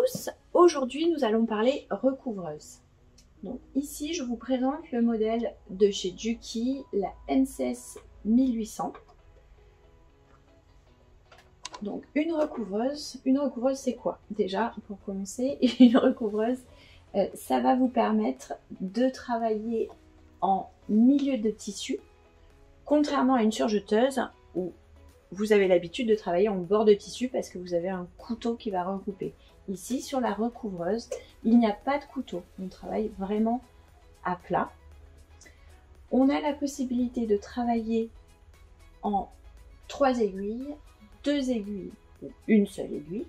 tous, aujourd'hui nous allons parler recouvreuse. Donc ici je vous présente le modèle de chez Juki, la NCS 1800. Donc une recouvreuse c'est quoi? Déjà pour commencer, une recouvreuse ça va vous permettre de travailler en milieu de tissu, contrairement à une surjeteuse où vous avez l'habitude de travailler en bord de tissu parce que vous avez un couteau qui va recouper. Ici, sur la recouvreuse, il n'y a pas de couteau. On travaille vraiment à plat. On a la possibilité de travailler en 3 aiguilles, 2 aiguilles ou une seule aiguille.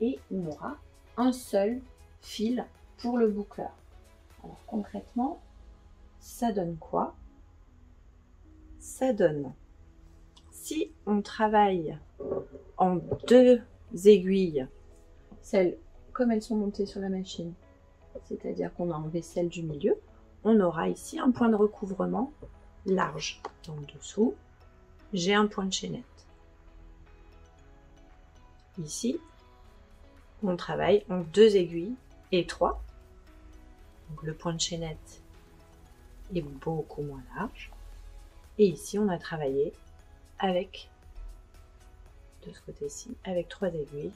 Et on aura un seul fil pour le boucleur. Alors concrètement, ça donne quoi? Ça donne, si on travaille en 2 aiguilles, celles comme elles sont montées sur la machine, c'est-à-dire qu'on a enlevé celle du milieu, on aura ici un point de recouvrement large. En dessous, j'ai un point de chaînette. Ici, on travaille en 2 aiguilles et 3. Donc le point de chaînette est beaucoup moins large. Et ici, on a travaillé avec, de ce côté-ci, avec 3 aiguilles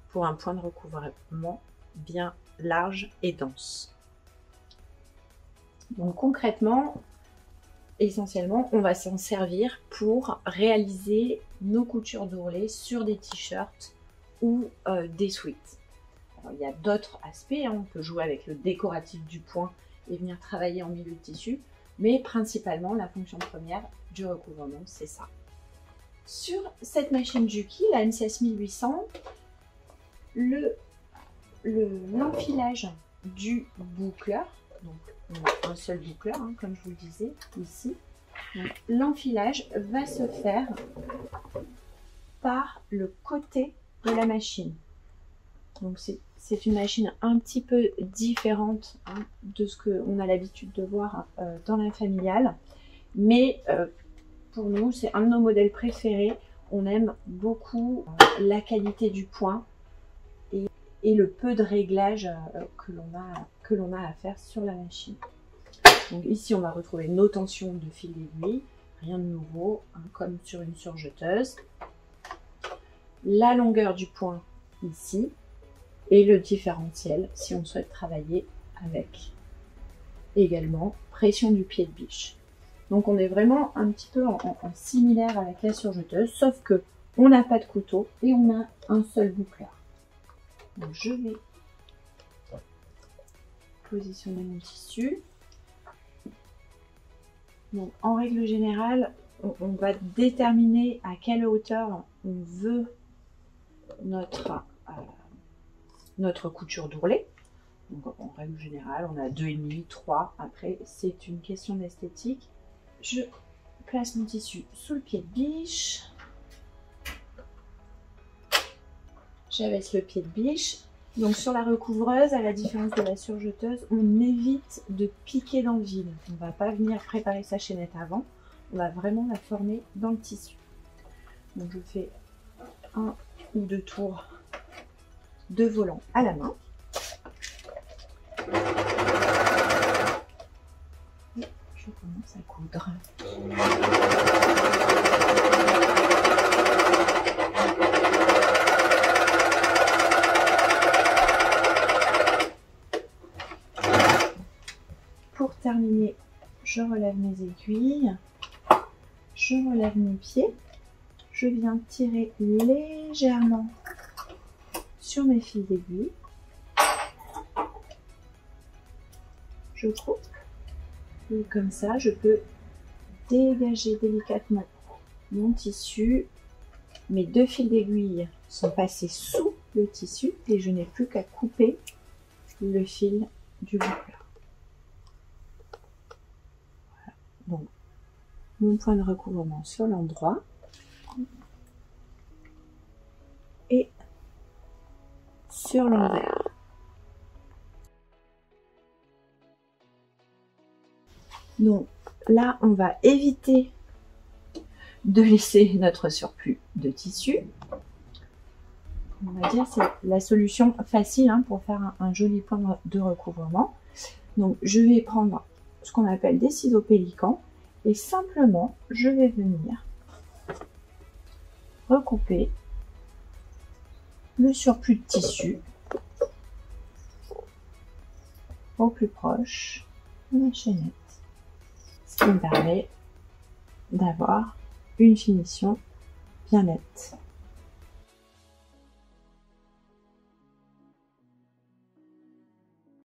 pour un point de recouvrement bien large et dense. Donc concrètement, essentiellement, on va s'en servir pour réaliser nos coutures d'ourlet sur des t-shirts ou des sweats. Alors, il y a d'autres aspects, hein. On peut jouer avec le décoratif du point et venir travailler en milieu de tissu, mais principalement la fonction première du recouvrement, c'est ça. Sur cette machine Juki, la NCS 1800, l'enfilage du boucleur, donc on a un seul boucleur, hein, comme je vous le disais ici, l'enfilage va se faire par le côté de la machine. Donc c'est une machine un petit peu différente, hein, de ce qu'on a l'habitude de voir dans la familiale, mais pour nous c'est un de nos modèles préférés. On aime beaucoup la qualité du point et le peu de réglage que l'on a à faire sur la machine. Donc ici on va retrouver nos tensions de fil d'aiguille, rien de nouveau, hein, comme sur une surjeteuse. La longueur du point ici et le différentiel si on souhaite travailler avec. Également pression du pied de biche. Donc on est vraiment un petit peu en similaire avec la surjeteuse, sauf que on n'a pas de couteau et on a un seul boucleur. Donc je vais positionner mon tissu. Donc en règle générale, on va déterminer à quelle hauteur on veut notre couture d'ourlet. Donc en règle générale, on a 2,5, 3. Après, c'est une question d'esthétique. Je place mon tissu sous le pied de biche. J'abaisse le pied de biche. Donc sur la recouvreuse, à la différence de la surjeteuse, on évite de piquer dans le vide. On ne va pas venir préparer sa chaînette avant. On va vraiment la former dans le tissu. Donc je fais 1 ou 2 tours de volant à la main. Et je commence à coudre. Pour terminer, je relève mes aiguilles, je relève mes pieds, je viens tirer légèrement sur mes fils d'aiguille, je coupe et comme ça je peux dégager délicatement mon tissu. Mes 2 fils d'aiguille sont passés sous le tissu et je n'ai plus qu'à couper le fil du boucleur. Voilà. Donc mon point de recouvrement sur l'endroit et sur l'envers. Donc là, on va éviter de laisser notre surplus de tissu. On va dire c'est la solution facile hein, pour faire un joli point de recouvrement. Donc je vais prendre ce qu'on appelle des ciseaux pélicans et simplement je vais venir recouper le surplus de tissu au plus proche de ma chaînette, ce qui me permet d'avoir une finition bien nette.